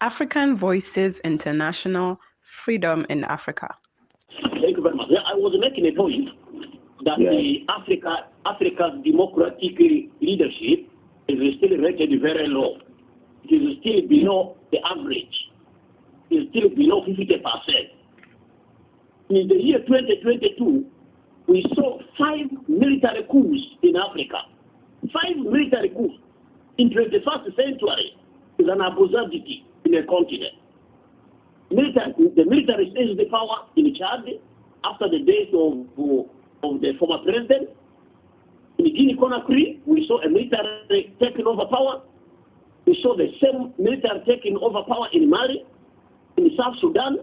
African Voices International, Freedom in Africa. Thank you very much. Yeah, I was making a point that Africa's democratic leadership is still rated very low. It is still below the average. It is still below 50%. In the year 2022, we saw 5 military coups in Africa. 5 military coups in 21st century is an absurdity in a continent. The military seized the power in Chad after the death of the former president. In Guinea-Conakry, we saw a military taking over power. We saw the same military taking over power in Mali. In South Sudan,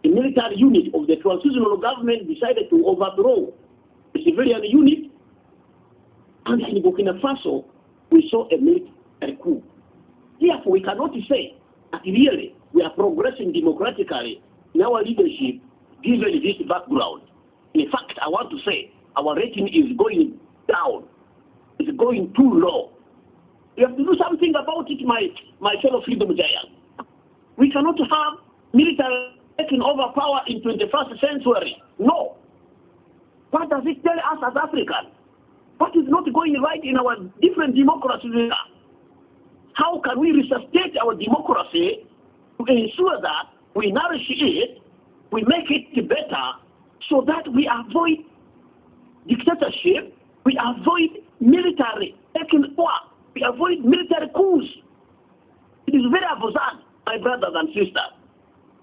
the military unit of the transitional government decided to overthrow the civilian unit. And in Burkina Faso, we saw a military coup. Therefore, we cannot say that really we are progressing democratically in our leadership given this background. In fact, I want to say our rating is going down. It's going too low. We have to do something about it, my fellow freedom giants. We cannot have military taking over power in 21st century. No. What does it tell us as Africans? What is not going right in our different democracies? How can we resuscitate our democracy to ensure that we nourish it, we make it better, so that we avoid dictatorship, we avoid military taking power, we avoid military coups? It is very absurd, my brothers and sisters,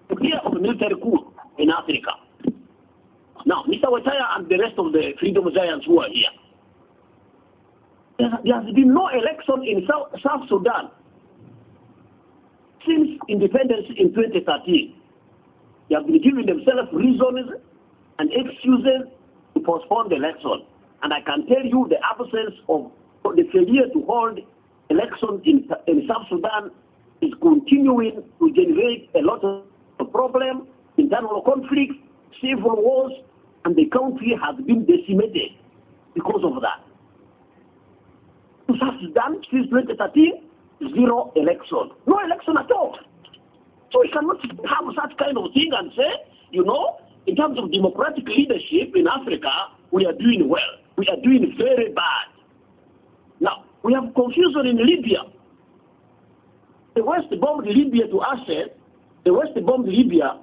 to hear of a military coup in Africa. Now, Mr. Wataya and the rest of the freedom giants who are here, there has been no election in South Sudan since independence in 2013. They have been giving themselves reasons and excuses to postpone the election. And I can tell you the absence of the failure to hold elections in South Sudan is continuing to generate a lot of problems, internal conflicts, civil wars, and the country has been decimated because of that. South Sudan, since 2013, 0 election. No election at all. So we cannot have such kind of thing and say, in terms of democratic leadership in Africa, we are doing well. We are doing very bad. Now, we have confusion in Libya. The West bombed Libya to assets. The West bombed Libya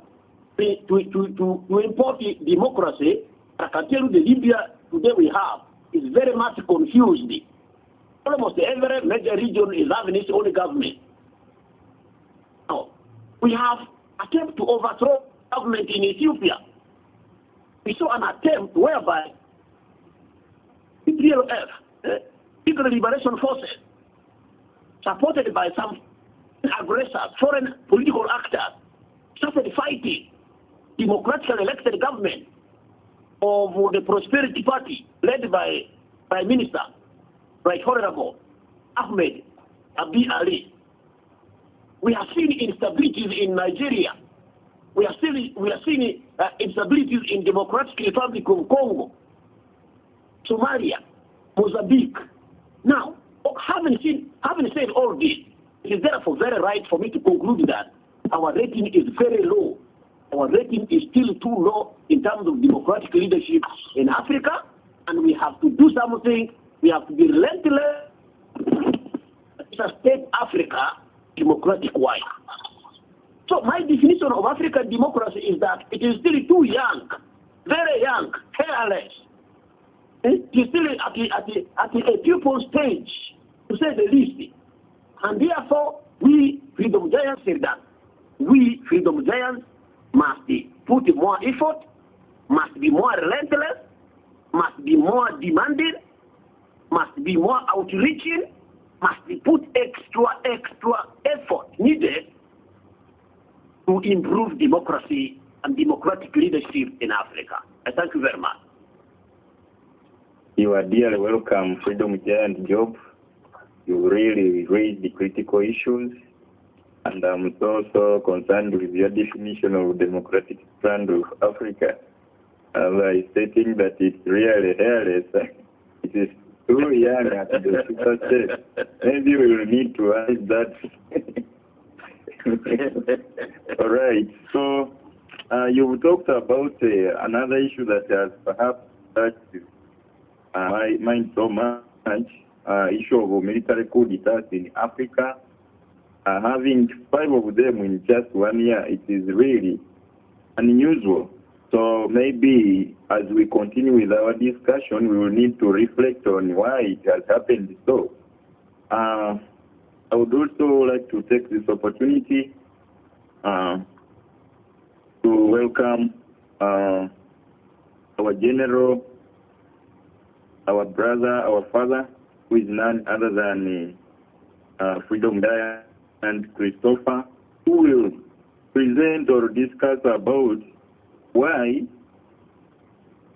to import democracy. I can tell you the Libya today we have is very much confused. Almost every major region is having its own government. Now, we have attempt to overthrow government in Ethiopia. We saw an attempt whereby PLF, People Liberation Forces, supported by some aggressors, foreign political actors, started fighting democratically elected government of the Prosperity Party, led by Prime Minister, Right Honorable Ahmed Abiy Ali. We have seen instabilities in Nigeria. We are seeing instabilities in Democratic Republic of Congo, Somalia, Mozambique. Now, having said all this, it is therefore very right for me to conclude that our rating is very low. Our rating is still too low in terms of democratic leadership in Africa, and we have to do something. We have to be relentless to sustain Africa democratic-wise. So my definition of African democracy is that it is still too young, very young, careless. It is still at a pupil stage, to say the least. And therefore, we freedom giants say that we freedom giants must put more effort, must be more relentless, must be more demanding, must be more outreaching, must be put extra effort needed to improve democracy and democratic leadership in Africa. I thank you very much. You are dearly welcome, Freedom Giant Job. You really raised the critical issues, and I'm so concerned with your definition of democratic strand of Africa. By stating that it's really hairless, it is too young at the super state. Maybe we will need to add that. All right. So you talked about another issue that has perhaps touched my mind so much, issue of military coup d'etats in Africa. Having 5 of them in just 1 year, it is really unusual. So maybe as we continue with our discussion, we will need to reflect on why it has happened so. I would also like to take this opportunity to welcome our general, our brother, our father, who is none other than Freedom Daya and Christopher, who will present or discuss about why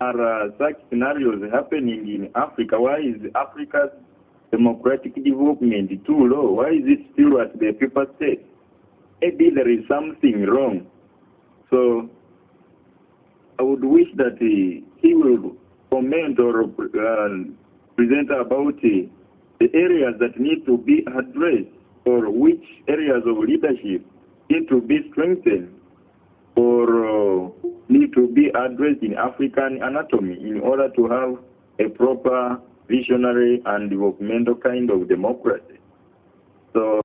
are such scenarios happening in Africa. Why is Africa's democratic development too low? Why is it still at the paper state? Maybe there is something wrong. So I would wish that he will comment or present about the areas that need to be addressed, or which areas of leadership need to be strengthened or need to be addressed in African anatomy in order to have a proper visionary and developmental kind of democracy. So,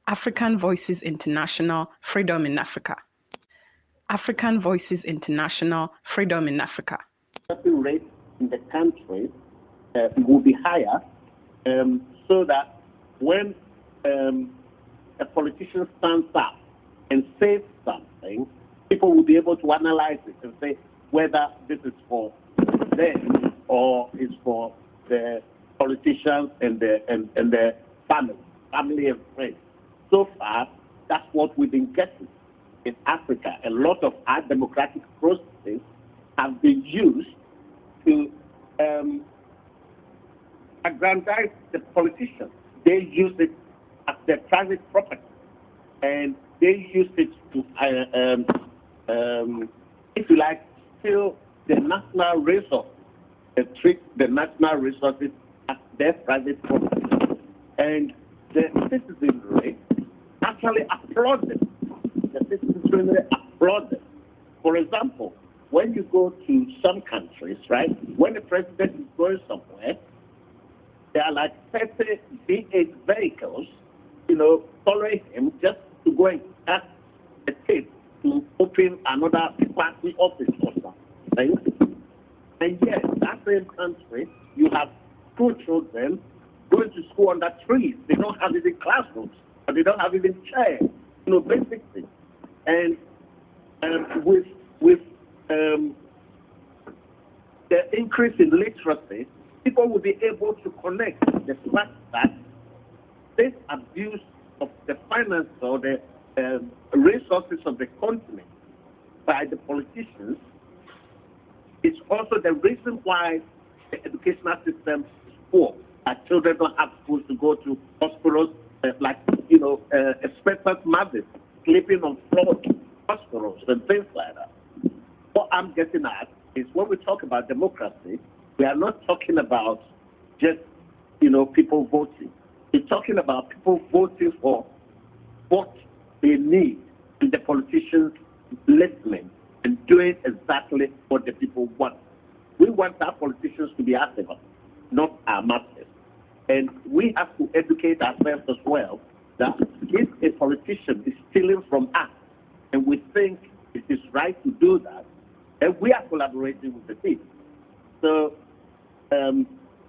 African Voices International, Freedom in Africa. African Voices International, Freedom in Africa. The rate in the country will be higher, so that when a politician stands up and says something, people will be able to analyze it and say whether this is for them or is for the politicians and the family and friends. So far, that's what we've been getting in Africa. A lot of our democratic processes have been used to aggrandize the politicians. They use it as their private property, and they use it to, if you like, steal the national resources, treat the national resources as their private property. And the citizenry actually applaud them. The citizenry applaud them. For example, when you go to some countries, right, when the president is going somewhere, there are like 30 V8 vehicles, following him just to go and ask a state to open another party office or something. And yet, that same country, you have school children going to school under trees. They don't have even classrooms, or they don't have even chairs, basic things. And with the increase in literacy, people will be able to connect the fact that this abuse of the finance or the resources of the continent by the politicians is also the reason why the educational system is poor. Our children don't have schools to go to, hospitals, expectant mothers sleeping on floors, hospitals, and things like that. What I'm getting at is when we talk about democracy, we are not talking about just, people voting. We're talking about people voting for what they need, and the politicians listening and doing exactly what the people want. We want our politicians to be our servants, not our masters. And we have to educate ourselves as well that if a politician is stealing from us and we think it is right to do that, then we are collaborating with the people. So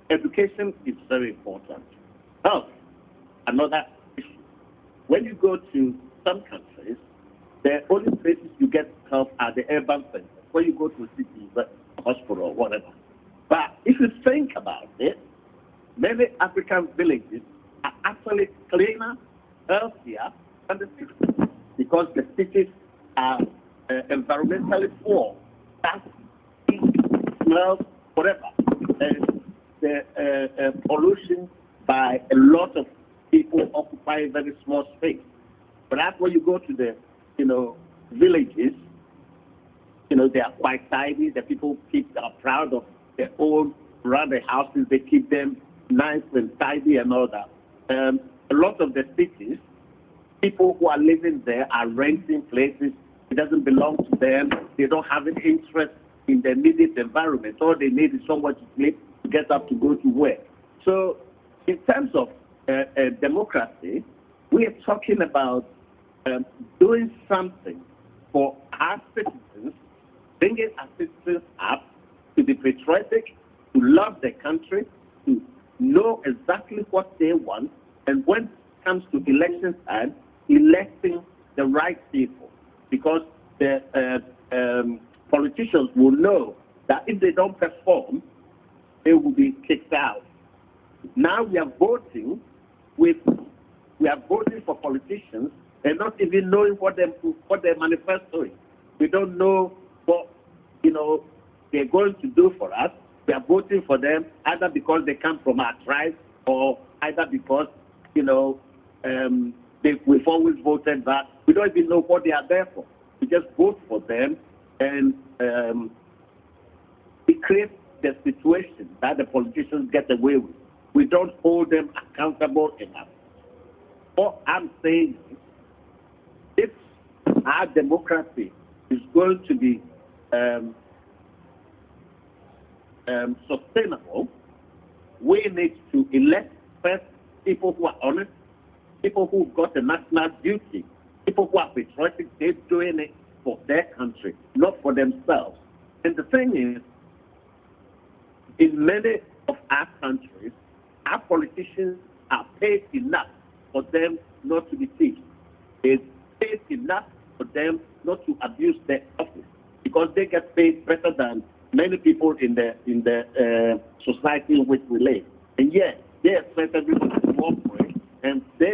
education is very important. Health, another issue. When you go to some countries, the only places you get health are the urban centers. When you go to a city, a hospital, or whatever. But if you think about it, many African villages are actually cleaner, healthier than the cities, because the cities are environmentally poor. That smells, whatever. And the pollution by a lot of people occupy a very small space. But that's when you go to the, villages, they are quite tidy. The people are proud of their own, around the houses. They keep them nice and tidy and all that. A lot of the cities, People who are living there are renting places. It doesn't belong to them. They don't have an interest in the immediate environment. All they need is somewhere to sleep, to get up, to go to work. So in terms of democracy, we are talking about doing something for our citizens, bringing our citizens up to be patriotic, to love their country, to know exactly what they want, and when it comes to election time, electing the right people. Because the politicians will know that if they don't perform, they will be kicked out. Now we are voting for politicians and not even knowing what their manifesto is. We don't know what they're going to do for us. We are voting for them either because they come from our tribe or either because we've always voted that. We don't even know what they are there for. We just vote for them, and it creates the situation that the politicians get away with. We don't hold them accountable enough. What I'm saying is, if our democracy is going to be sustainable, we need to elect first people who are honest, people who've got a national duty, people who are patriotic. They're doing it for their country, not for themselves. And the thing is, in many of our countries, our politicians are paid enough for them not to be thieves. It's paid enough for them not to abuse their office, because they get paid better than many people in the society in which we live. And yet, they expect everybody to cooperate, and they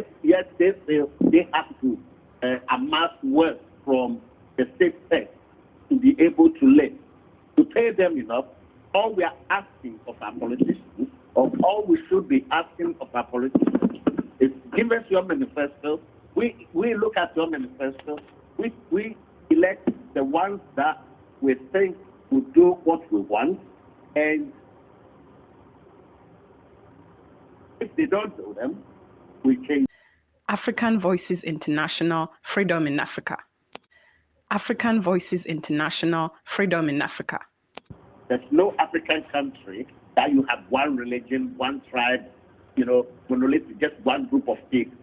feel they have to amass wealth from the state tax to be able to live. To pay them enough, all we are asking of our politicians, or all we should be asking of our politicians, is give us your manifesto. We look at your manifesto. We elect the ones that we think will do what we want, and if they don't do them, we change. African Voices International, Freedom in Africa. African Voices International, Freedom in Africa. There's no African country that you have one religion, one tribe, monolithic, just one group of people,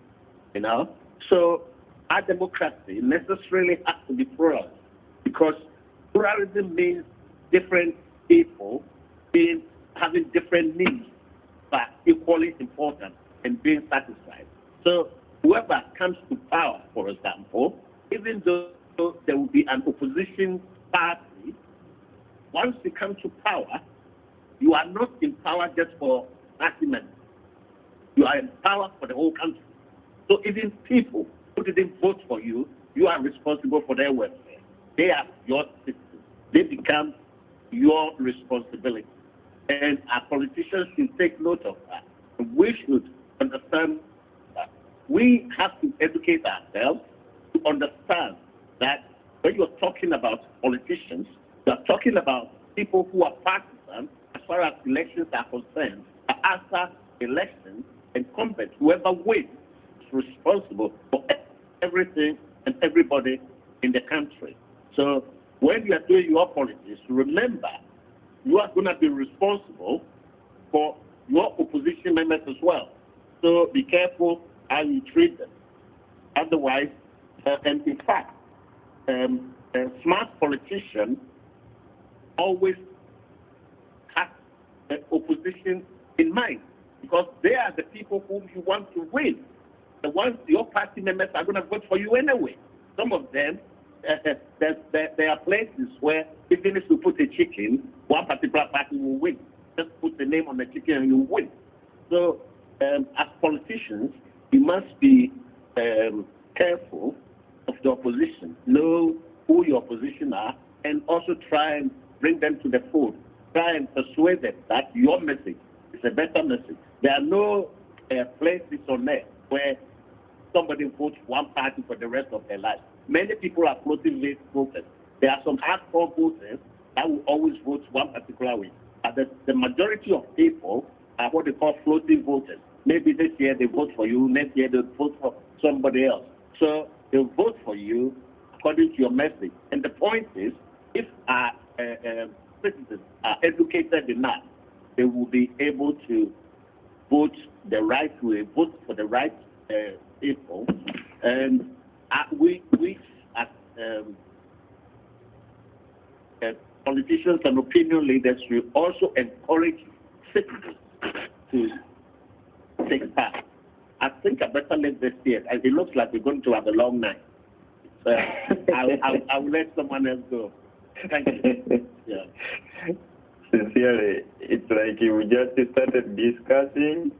So our democracy necessarily has to be plural, because pluralism means different people having different needs, but equally important and being satisfied. So whoever comes to power, for example, even though there will be an opposition party, once you come to power, you are not in power just for 30 minutes. You are in power for the whole country. So even people who didn't vote for you, you are responsible for their welfare. They are your citizens. They become your responsibility. And our politicians should take note of that. We should understand that we have to educate ourselves to understand that when you're talking about politicians, you're talking about people who are partisan as far as elections are concerned. After elections, incumbent, whoever wins, is responsible for everything and everybody in the country. So when you are doing your politics, remember, you are going to be responsible for your opposition members as well. So be careful how you treat them. Otherwise, and in fact, a smart politician always has the opposition in mind, because they are the people whom you want to win. The ones your party members are going to vote for you anyway. Some of them, there are places where even if you put a chicken, one particular party will win. Just put the name on the chicken and you win. So as politicians, you must be careful of the opposition. Know who your opposition are, and also try and bring them to the fold. Try and persuade them that your message is a better message. There are no places on earth where somebody votes one party for the rest of their life. Many people are floating voters. There are some hardcore voters that will always vote one particular way. But the majority of people are what they call floating voters. Maybe this year they vote for you, next year they vote for somebody else. So they'll vote for you according to your message. And the point is, if our citizens are educated enough, they will be able to vote the right way, vote for the right people. And we as politicians and opinion leaders will also encourage citizens to take part. I think I better let this here. It looks like we're going to have a long night. So I'll let someone else go. Thank you. Yeah. Sincerely, it's like we just started discussing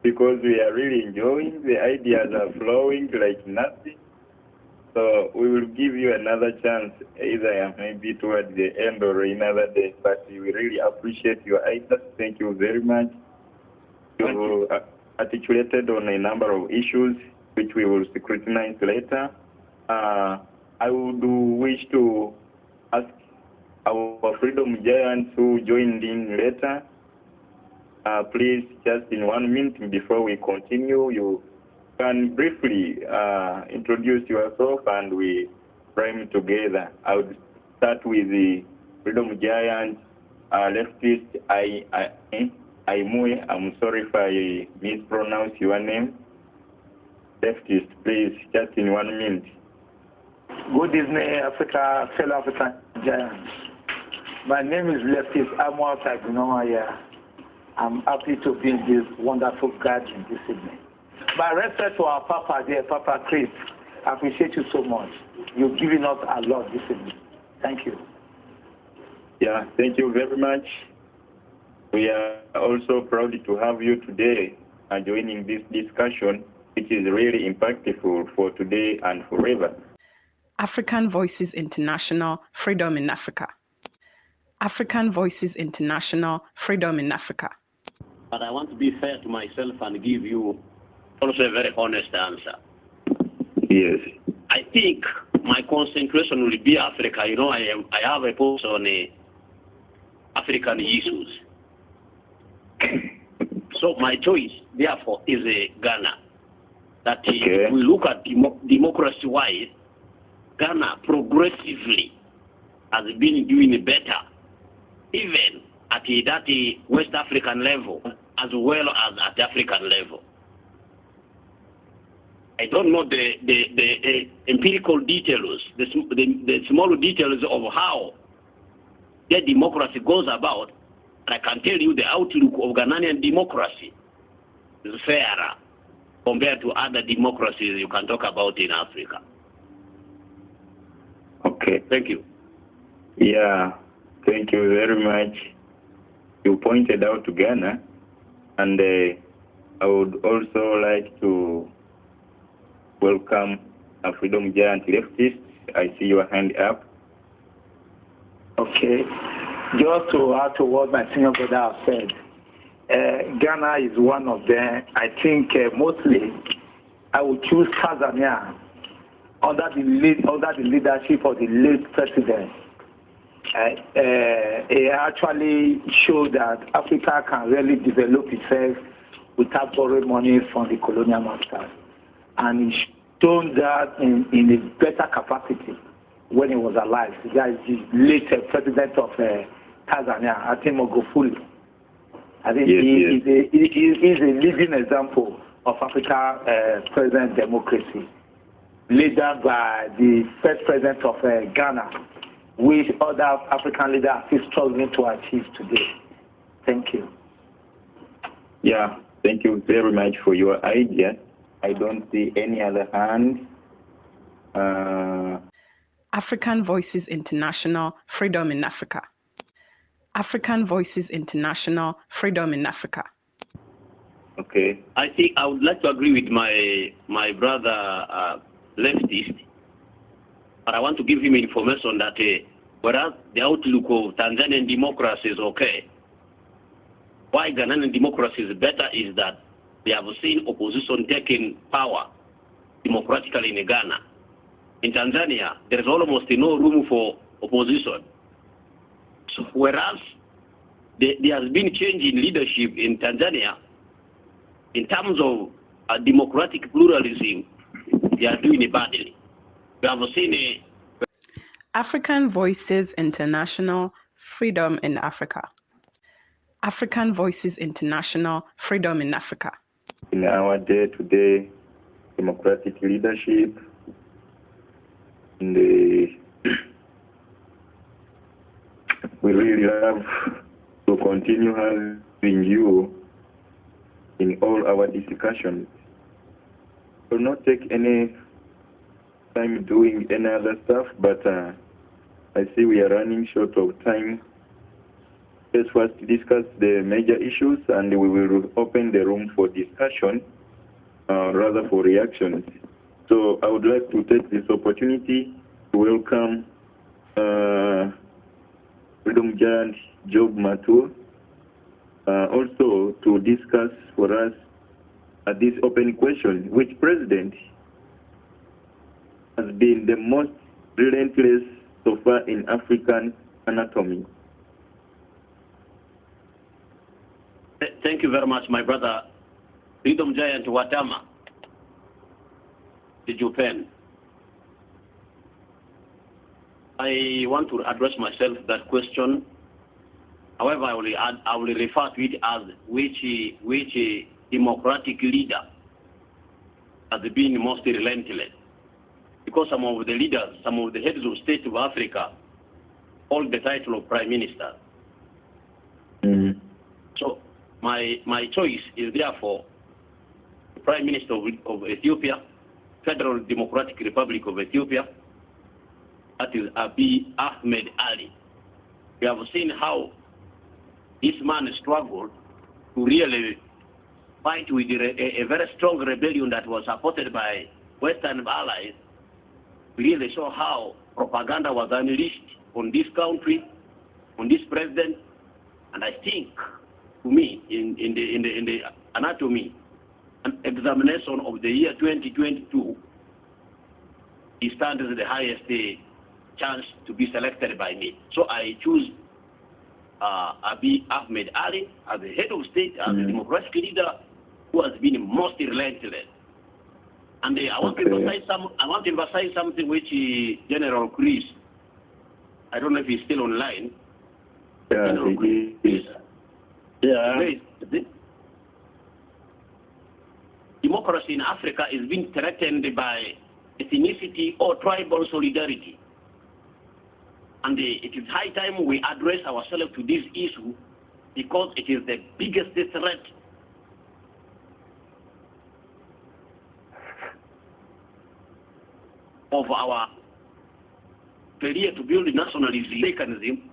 because we are really enjoying. The ideas are flowing like nothing. So we will give you another chance, either maybe towards the end or another day. But we really appreciate your ideas. Thank you very much. You articulated on a number of issues which we will scrutinize later. I would wish to ask our freedom giants who joined in later, please, just in 1 minute before we continue, you can briefly introduce yourself and we rhyme together. I would start with the freedom giant, leftist. I'm sorry if I mispronounce your name. Leftist, please, just in 1 minute. Good evening, Africa, fellow African giants. My name is Leftist Amor Tagunowaya. I'm happy to be in this wonderful gathering this evening. My respect to our Papa there, Papa Chris. I appreciate you so much. You've given us a lot this evening. Thank you. Yeah, thank you very much. We are also proud to have you today joining this discussion, which is really impactful for today and forever. African Voices International, Freedom in Africa. African Voices International, Freedom in Africa. But I want to be fair to myself and give you also a very honest answer. Yes. I think my concentration will be Africa. You know, I have a post on African issues. So my choice, therefore, is Ghana. That if we look at democracy-wise, Ghana progressively has been doing better, even at that West African level, as well as at the African level. I don't know the empirical details, the small details of how the democracy goes about. I can tell you the outlook of Ghanaian democracy is fairer compared to other democracies you can talk about in Africa. Okay. Thank you. Yeah, thank you very much. You pointed out Ghana, and I would also like to welcome a Freedom Giant Leftist. I see your hand up. Okay. Just to add to what my senior brother has said, Ghana is one of them. I think mostly I would choose Tanzania under the leadership of the late president. It actually showed that Africa can really develop itself without borrowing money from the colonial masters. And he shown that in a better capacity when he was alive. That is the late president of Tanzania, I think Magufuli. I think he is a living example of Africa present democracy, led by the first president of Ghana, which other African leaders are still struggling to achieve today. Thank you. Yeah, thank you very much for your idea. I don't see any other hand. African Voices International, Freedom in Africa. African Voices International, Freedom in Africa. Okay. I think I would like to agree with my brother leftist, but I want to give him information that whereas the outlook of Tanzanian democracy is okay, why Ghanaian democracy is better is that they have seen opposition taking power democratically in Ghana. In Tanzania, there is almost no room for opposition. So whereas there has been change in leadership in Tanzania, in terms of democratic pluralism, they are doing it badly. We have seen a African Voices International, Freedom in Africa. African Voices International, Freedom in Africa. In our day-to-day democratic leadership, we really love to continue having you in all our discussions. We'll not take any time doing any other stuff, but I see we are running short of time. Let's first discuss the major issues, and we will open the room for discussion, rather for reactions. So I would like to take this opportunity to welcome Freedom Giant Job Matur, also to discuss for us this open question: which president has been the most relentless so far in African anatomy? Thank you very much, my brother, Freedom Giant Watama, the Japan. I want to address myself that question. However, I will refer to it as which democratic leader has been most relentless. Because some of the leaders, some of the heads of state of Africa hold the title of Prime Minister. Mm-hmm. So my choice is therefore the Prime Minister of Ethiopia, Federal Democratic Republic of Ethiopia, that is Abiy Ahmed Ali. We have seen how this man struggled to really fight with a very strong rebellion that was supported by Western allies. We really saw how propaganda was unleashed on this country, on this president, and I think, to me, in the anatomy, an examination of the year 2022, he stands as the highest chance to be selected by me. So I choose Abiy Ahmed Ali as the head of state, as the democratic leader who has been most relentless. And I want to emphasize something which General Chris, I don't know if he's still online. Yeah, General Chris. Yeah. Democracy in Africa is being threatened by ethnicity or tribal solidarity. And it is high time we address ourselves to this issue, because it is the biggest threat of our failure to build nationalism mechanism,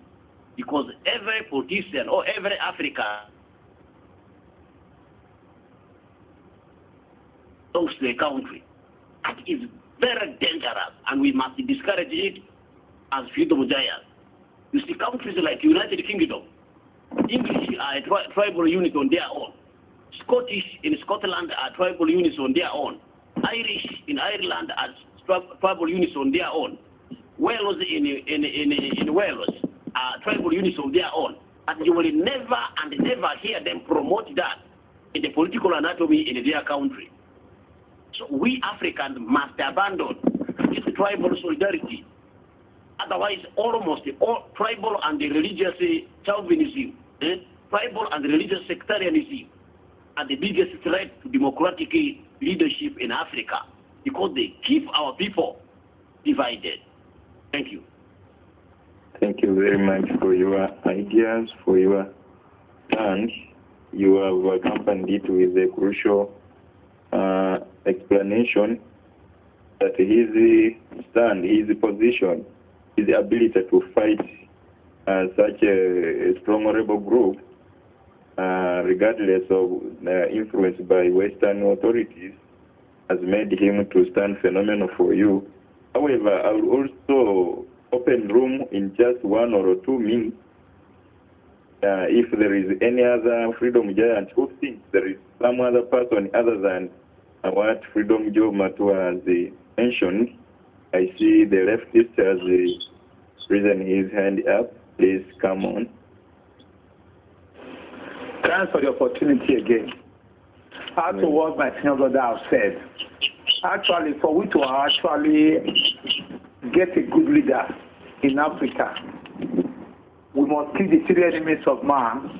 because every politician or every African belongs to a country. It is very dangerous, and we must discourage it as freedom giants. You see, countries like United Kingdom, English are a tribal unit on their own. Scottish in Scotland are tribal units on their own. Irish in Ireland are tribal units on their own. Wales in Wales are tribal units of their own. And you will never and never hear them promote that in the political anatomy in their country. So we Africans must abandon this tribal solidarity. Otherwise, almost all tribal and religious chauvinism, tribal and religious sectarianism are the biggest threat to democratic leadership in Africa, because they keep our people divided. Thank you. Thank you very much for your ideas, for your stand. You have accompanied it with a crucial explanation that his stand, his position, his ability to fight such a strong rebel group, regardless of influence by Western authorities, has made him to stand phenomenal for you. However, I will also open room in just 1 or 2 minutes if there is any other freedom giant who thinks there is some other person other than what Freedom Joe Matua has mentioned. I see the leftist has risen his hand up. Please come on. Thanks for the opportunity again. Add to what my senior brother has said. actually, for we to actually get a good leader in Africa, we must kill the three enemies of man.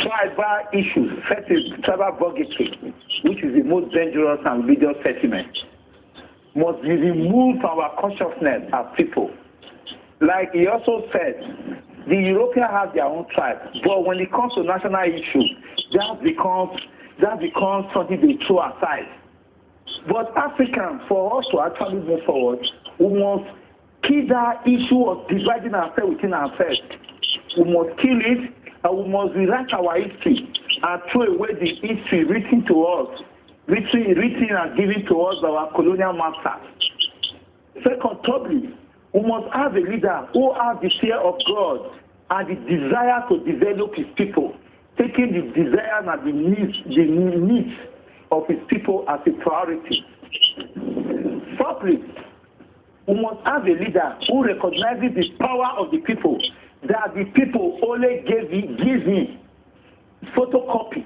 Tribal issues, first is tribal buggery, which is the most dangerous and religious sentiment, must be removed from our consciousness as people. Like he also said, the Europeans have their own tribe, but when it comes to national issues, that becomes something they throw aside. But Africans, for us to actually move forward, we must kill that issue of dividing ourselves within ourselves. We must kill it, and we must rewrite our history and throw away the history written to us, written and given to us by our colonial masters. Second, thirdly, we must have a leader who has the fear of God and the desire to develop his people, taking the desires and the needs of his people as a priority. Fourthly, we must have a leader who recognizes the power of the people, that the people only give him photocopy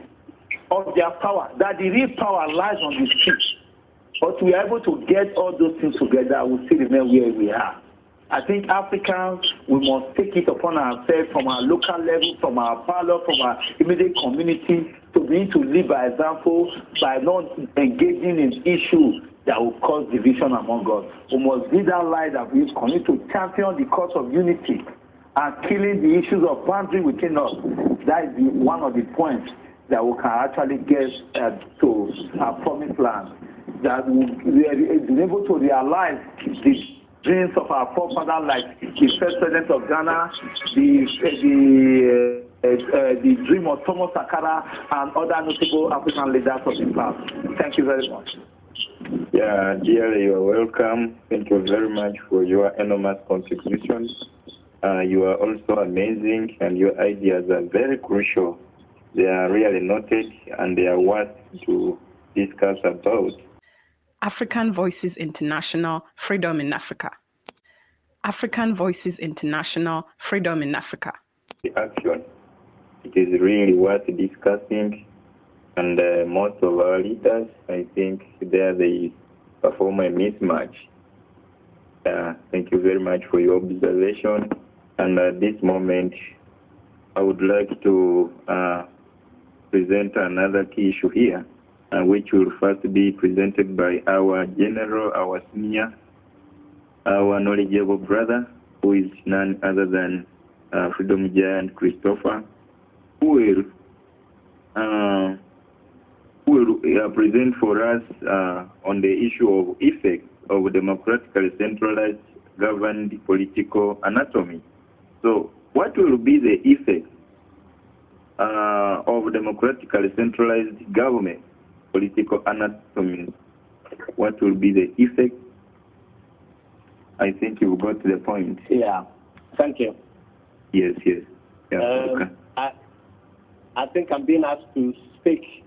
of their power, that the real power lies on the street. But we are able to get all those things together, we still remain where we are. I think Africans, we must take it upon ourselves from our local level, from our parlor, from our immediate community, to begin to live by example, by not engaging in issues that will cause division among us. We must be that light that we continue to champion the cause of unity and killing the issues of boundary within us. That is one of the points that we can actually get to our promised land. That we are able to realize the dreams of our forefathers, like the first president of Ghana, the dream of Thomas Sankara, and other notable African leaders of the past. Thank you very much. Yeah, dear, you are welcome. Thank you very much for your enormous contributions. You are also amazing, and your ideas are very crucial. They are really noted, and they are worth to discuss about. African Voices International, Freedom in Africa. African Voices International, Freedom in Africa. The action, it is really worth discussing, and most of our leaders, I think, there they perform a mismatch. Thank you very much for your observation. And at this moment, I would like to present another key issue here, which will first be presented by our general, our senior, our knowledgeable brother, who is none other than Freedom Giant Christopher, who will present for us on the issue of effects of democratically centralized governed political anatomy. So, what will be the effect of democratically centralized government political anatomy? What will be the effect? I think you got to the point. Yeah, thank you. Yes. Yeah, okay. I think I'm being asked to speak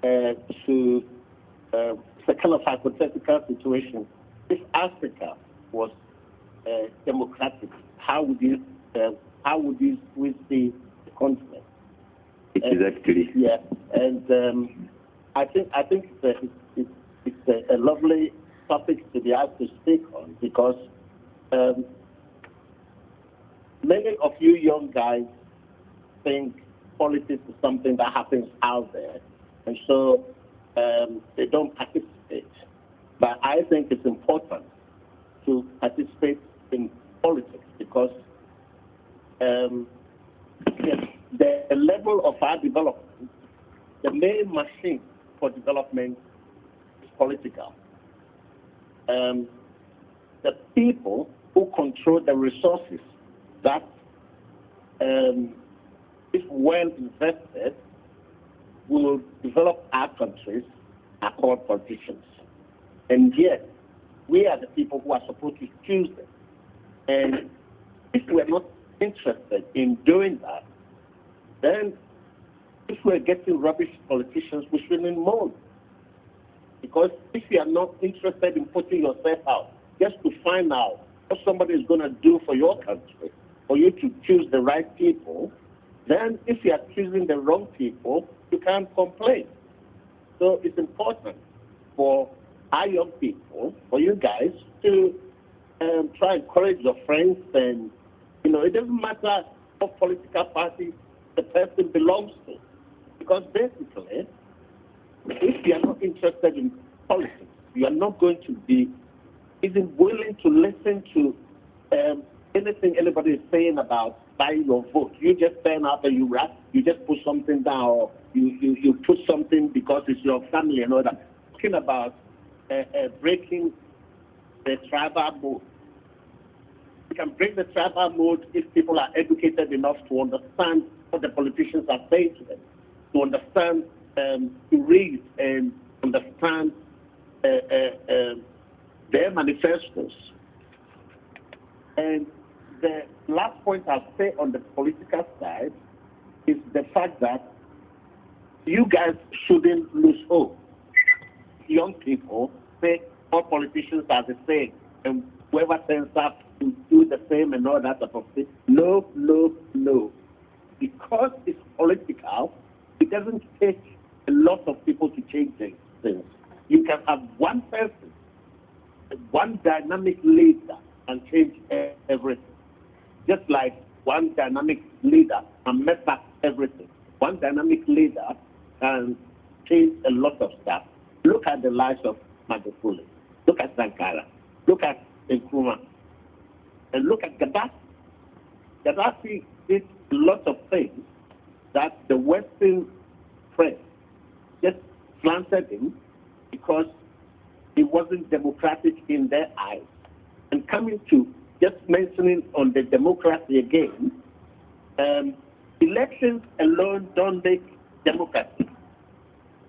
to a kind of hypothetical situation. If Africa was democratic, how would you we see the continent? Exactly. Yeah, and I think it's a lovely topic to be asked to speak on, because many of you young guys think politics is something that happens out there, and so they don't participate. But I think it's important to participate in politics, because the level of our development, the main machine for development is political. The people who control the resources that, if well invested, will develop our countries are called politicians. And yet, we are the people who are supposed to choose them. And if we're not interested in doing that, then if we're getting rubbish politicians, we shouldn't moan. Because if you are not interested in putting yourself out just to find out what somebody is going to do for your country, for you to choose the right people, then if you are choosing the wrong people, you can't complain. So it's important for our young people, for you guys to try and encourage your friends, and it doesn't matter what political party the person belongs to, because basically, if you are not interested in politics, you are not going to be even willing to listen to anything anybody is saying about buying your vote. You just turn up and you just put something down, or you put something because it's your family and all that. Talking about breaking the tribal mode. You can break the tribal mode if people are educated enough to understand what the politicians are saying to them, to understand, to read and understand their manifestos. And the last point I'll say on the political side is the fact that you guys shouldn't lose hope. Young people say all politicians are the same, and whoever turns up to do the same and all that type of thing. No, no, no. Because it's political, it doesn't take a lot of people to change things. You can have one person, one dynamic leader, and change everything. Just like one dynamic leader can mess up everything. One dynamic leader can change a lot of stuff. Look at the lives of Magufuli. Look at Sankara. Look at Nkrumah. And look at Gaddafi. Gaddafi did a lot of things that the Western press just slanted him because he wasn't democratic in their eyes. And coming to just mentioning on the democracy again, elections alone don't make democracy.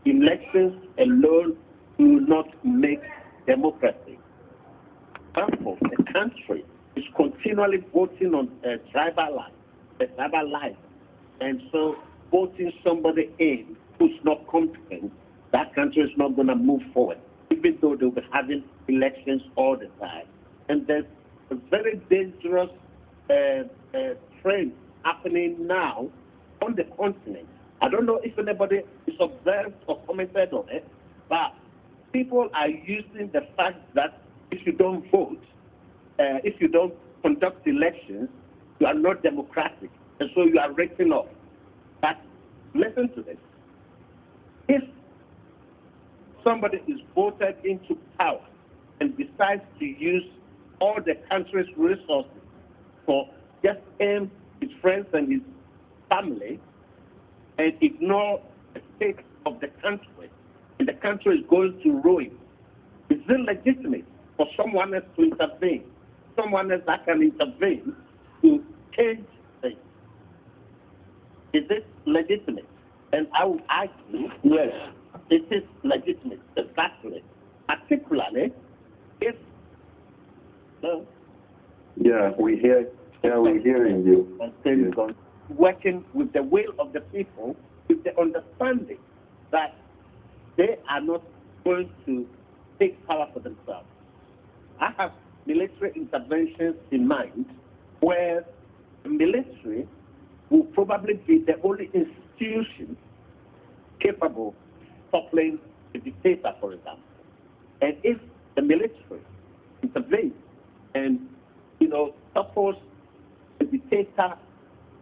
Elections alone do not make democracy. Therefore, the country is continually voting on tribal life, and so voting somebody in who's not competent, that country is not going to move forward, even though they'll be having elections all the time. And there's a very dangerous trend happening now on the continent. I don't know if anybody is observed or commented on it, but people are using the fact that if you don't vote, if you don't conduct elections, you are not democratic, and so you are written off. But listen to this. If somebody is voted into power and decides to use all the country's resources for just him, his friends, and his family, and ignore the state of the country, and the country is going to ruin, is it legitimate for someone else to intervene? Someone else that can intervene to change things? Is it legitimate? And I would argue, yes, it is legitimate, exactly. Particularly if we're hearing you. Yes. Working with the will of the people, with the understanding that they are not going to take power for themselves. I have military interventions in mind where the military will probably be the only institution capable of toppling a dictator, for example. And if the military intervenes and, suppose the dictator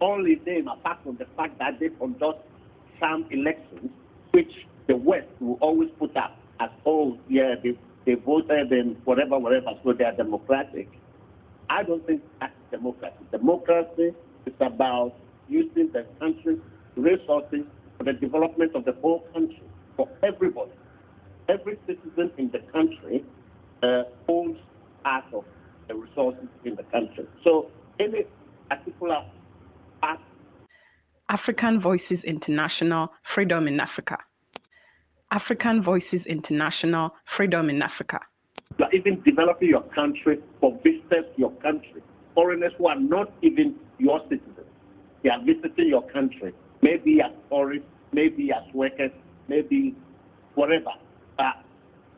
only name, apart from the fact that they conduct some elections, which the West will always put up as, oh, yeah, they voted and whatever, so they are democratic. I don't think that's democracy. Democracy is about using the country's resources for the development of the whole country, for everybody. Every citizen in the country owns part of the resources in the country. So any particular part. African Voices International, Freedom in Africa. African Voices International, Freedom in Africa. You are even developing your country for visitors to your country. Foreigners who are not even your citizens. They are visiting your country, maybe as tourists, maybe as workers, maybe whatever. But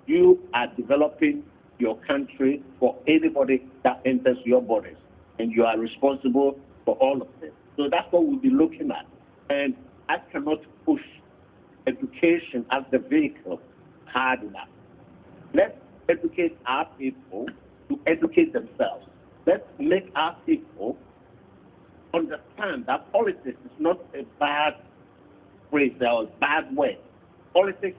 you are developing your country for anybody that enters your borders, and you are responsible for all of them. So that's what we'll be looking at. And I cannot push education as the vehicle hard enough. Let's educate our people to educate themselves. Let's make our people understand that politics is not a bad phrase or a bad word. Politics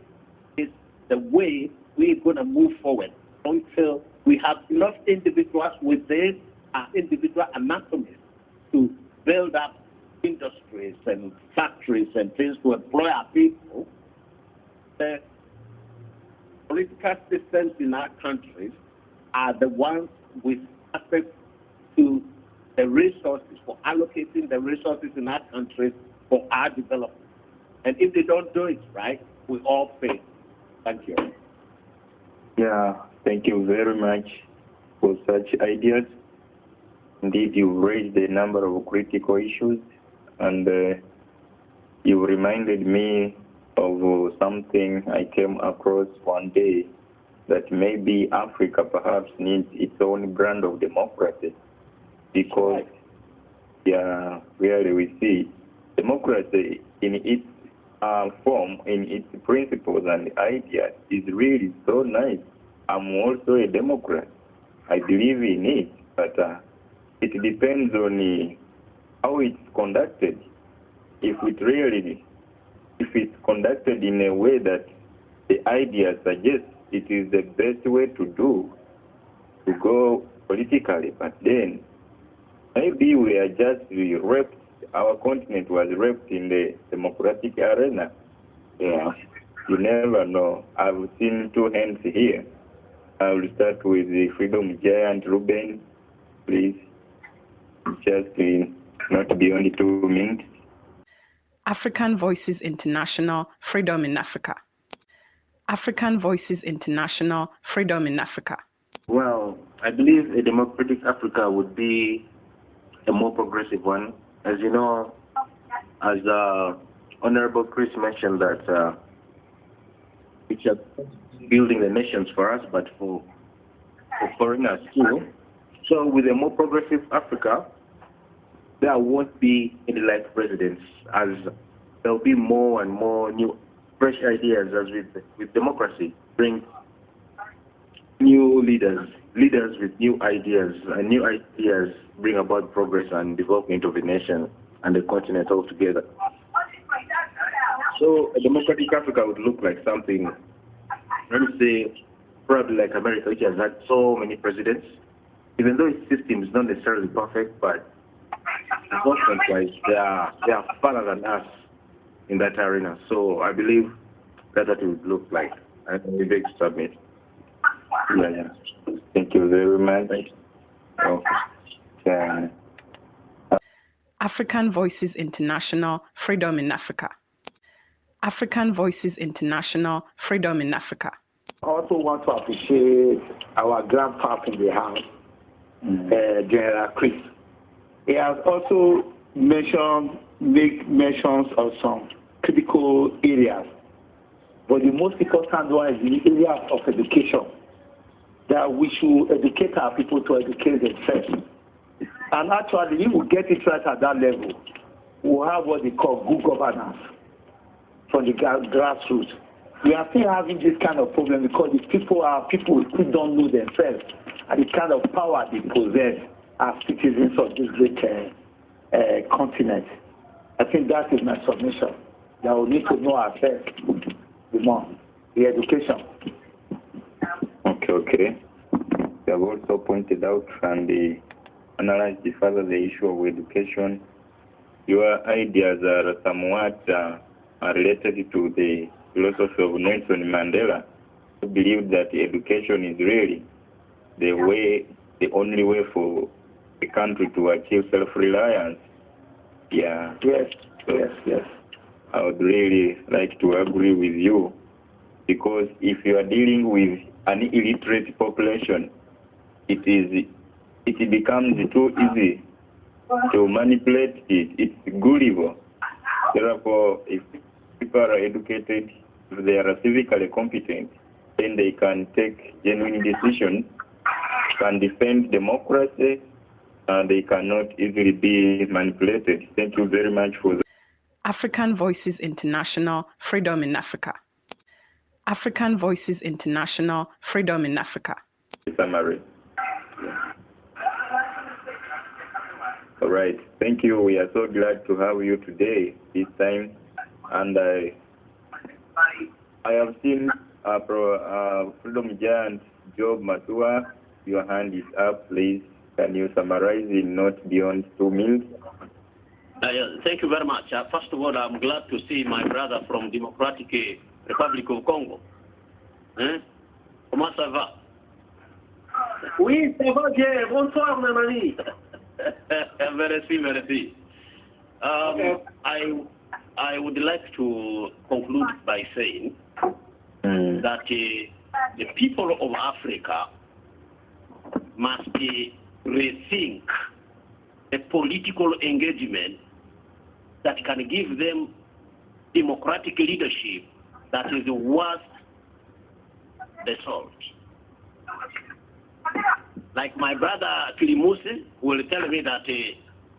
is the way we're going to move forward until we have enough individuals within our individual anatomies to build up industries and factories and things to employ our people. The political systems in our countries are the ones with access to the resources, for allocating the resources in our countries for our development. And if they don't do it right, we all fail. Thank you. Yeah, thank you very much for such ideas. Indeed, you raised a number of critical issues, and you reminded me of something I came across one day, that maybe Africa perhaps needs its own brand of democracy, because yeah, really we see democracy in its form, in its principles and ideas is really so nice. I'm also a Democrat. I believe in it, but it depends on how it's conducted. If it's conducted in a way that the ideas suggest it is the best way to go politically, but then maybe we are just raped. Our continent was raped in the democratic arena. Yeah, you never know. I've seen two hands here. I will start with the freedom giant, Ruben. Please, just not beyond 2 minutes. African Voices International, Freedom in Africa. African Voices International, Freedom in Africa. Well, I believe a democratic Africa would be a more progressive one. As you know, as Honorable Chris mentioned, that it's building the nations for us, but for foreigners too. So with a more progressive Africa, there won't be any life presidents, as there'll be more and more new, fresh ideas, as with democracy, bring new leaders with new ideas, and new ideas bring about progress and development of the nation and the continent altogether. So a democratic Africa would look like something, let me say, probably like America, which has had so many presidents, even though its system is not necessarily perfect, but enforcement-wise, they are farther than us in that arena. So I believe that's what it would look like. I we beg to submit. Yeah. Thank you very much. Okay. African Voices International, Freedom in Africa. African Voices International, Freedom in Africa. I also want to appreciate our grandpa in the house, General Chris. He has also make mentions of some critical areas. But the most important one is the area of education, that we should educate our people to educate themselves. And actually, if we get it right at that level, we'll have what they call good governance from the grassroots. We are still having this kind of problem because the people who don't know themselves and the kind of power they possess as citizens of this great continent. I think that is my submission, that we need to know ourselves more, the education. Okay. You have also pointed out and analyzed further the issue of education. Your ideas are somewhat related to the philosophy of Nelson Mandela, who believed that education is really the only way for the country to achieve self-reliance. Yeah. Yes. Yes. I would really like to agree with you, because if you are dealing with an illiterate population, it becomes too easy to manipulate it. It's gullible. Therefore, if people are educated, if they are civically competent, then they can take genuine decisions, can defend democracy, and they cannot easily be manipulated. Thank you very much for that. African Voices International, Freedom in Africa. African Voices International, Freedom in Africa. Summary. All right. Thank you. We are so glad to have you today, this time. And I have seen Freedom Giant Job Matua. Your hand is up, please. Can you summarize in not beyond 2 minutes? Thank you very much. First of all, I'm glad to see my brother from Democratic Republic of Congo. Comment ça va? Oui, ça va bien. Bonsoir, mon ami. Merci, merci. I would like to conclude by saying that the people of Africa must rethink a political engagement that can give them democratic leadership that is worth the salt. Like my brother Kilimuse will tell me that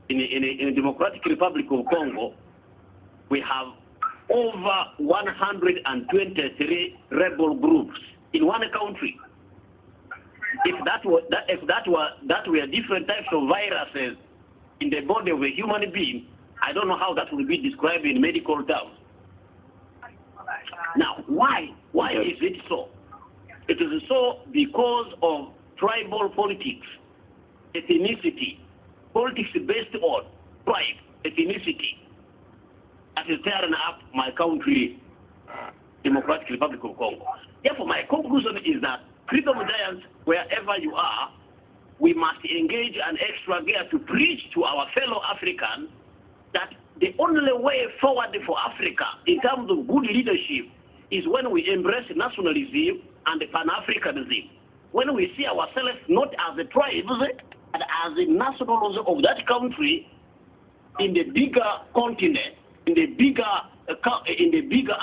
in the Democratic Republic of Congo, we have over 123 rebel groups in one country. If that were different types of viruses in the body of a human being, I don't know how that will be described in medical terms. Now, why is it so? It is so because of tribal politics, ethnicity, politics based on tribe, ethnicity, that is tearing up my country, Democratic Republic of Congo. Therefore, my conclusion is that Freedom Giants, wherever you are, we must engage an extra gear to preach to our fellow Africans that the only way forward for Africa in terms of good leadership is when we embrace nationalism and Pan-Africanism. When we see ourselves not as the tribes, but as the nationals of that country in the bigger continent, in the bigger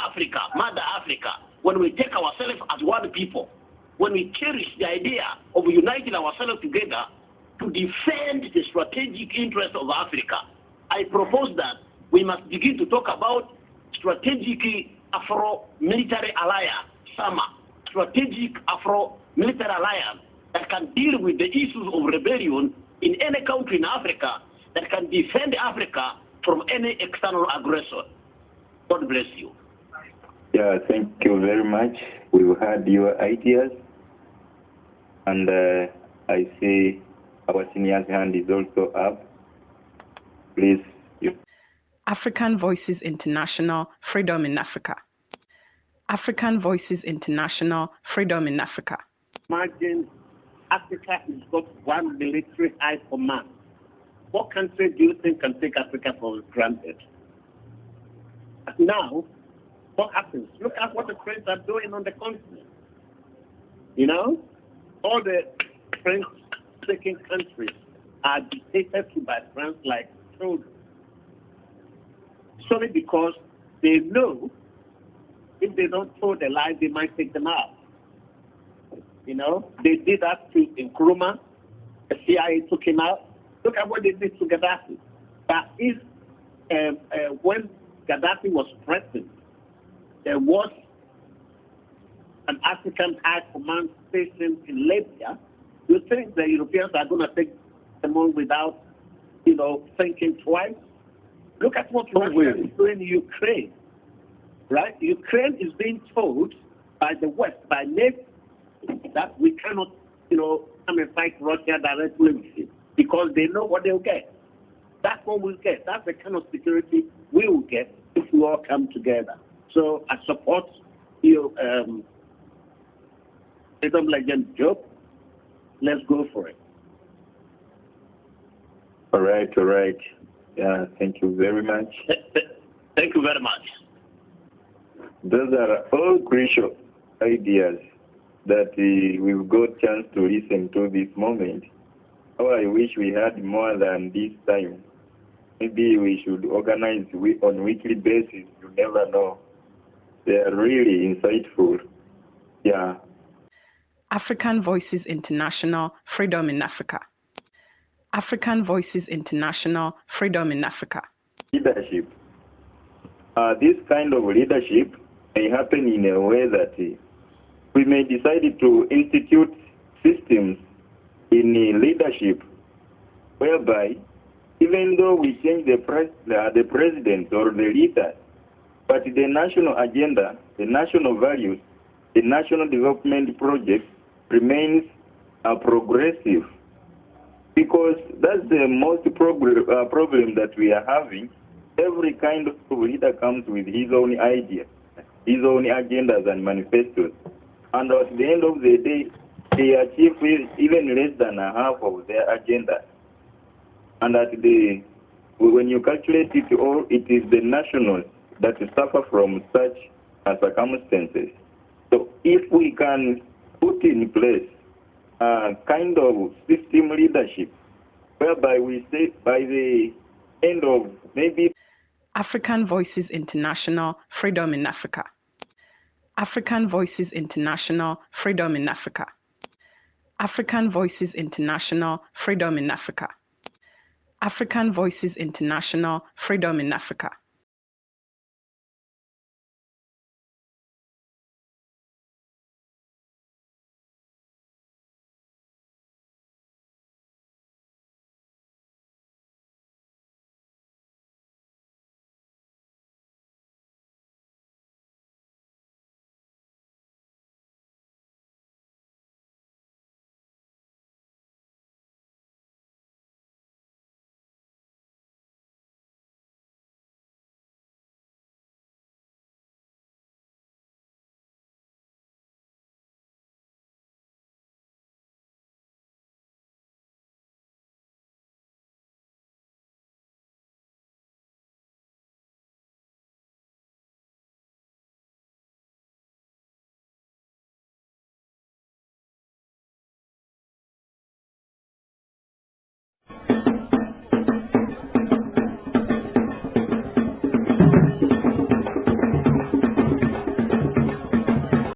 Africa, Mother Africa, when we take ourselves as one people, when we cherish the idea of uniting ourselves together to defend the strategic interests of Africa, I propose that we must begin to talk about strategic Afro-military alliance, SAMA, strategic Afro-military alliance that can deal with the issues of rebellion in any country in Africa, that can defend Africa from any external aggressor. God bless you. Yeah, thank you very much. We've heard your ideas. And I see our senior's hand is also up. Please. African Voices International, Freedom in Africa. African Voices International, Freedom in Africa. Imagine Africa has got one military high command. What country do you think can take Africa for granted? Now, what happens? Look at what the French are doing on the continent. You know, all the French-speaking countries are dictated to by France like children. Solely because they know if they don't throw the line, they might take them out. You know, they did that to Nkrumah. The CIA took him out. Look at what they did to Gaddafi. But if when Gaddafi was president, there was an African high command station in Libya, you think the Europeans are going to take them on without, thinking twice? Look at what Russia is doing in Ukraine, right? Ukraine is being told by the West, by NATO, that we cannot, come and fight Russia directly because they know what they'll get. That's what we'll get. That's the kind of security we will get if we all come together. So I support you, Freedom Legend Job. Let's go for it. All right. Yeah, thank you very much. Thank you very much. Those are all crucial ideas that we've got chance to listen to this moment. Oh, I wish we had more than this time. Maybe we should organize on weekly basis. You never know. They are really insightful. Yeah. African Voices International, Freedom in Africa. African Voices International, Freedom in Africa. Leadership. This kind of leadership may happen in a way that we may decide to institute systems in leadership whereby even though we change the president or the leader, but the national agenda, the national values, the national development project remains progressive. Because that's the most problem that we are having. Every kind of leader comes with his own ideas, his own agendas and manifestos. And at the end of the day, they achieve even less than a half of their agenda. And when you calculate it all, it is the nationals that suffer from such circumstances. So if we can put in place a kind of system leadership, whereby we say by the end of maybe African Voices International, Freedom in Africa. African Voices International, Freedom in Africa. African Voices International, Freedom in Africa. African Voices International, Freedom in Africa.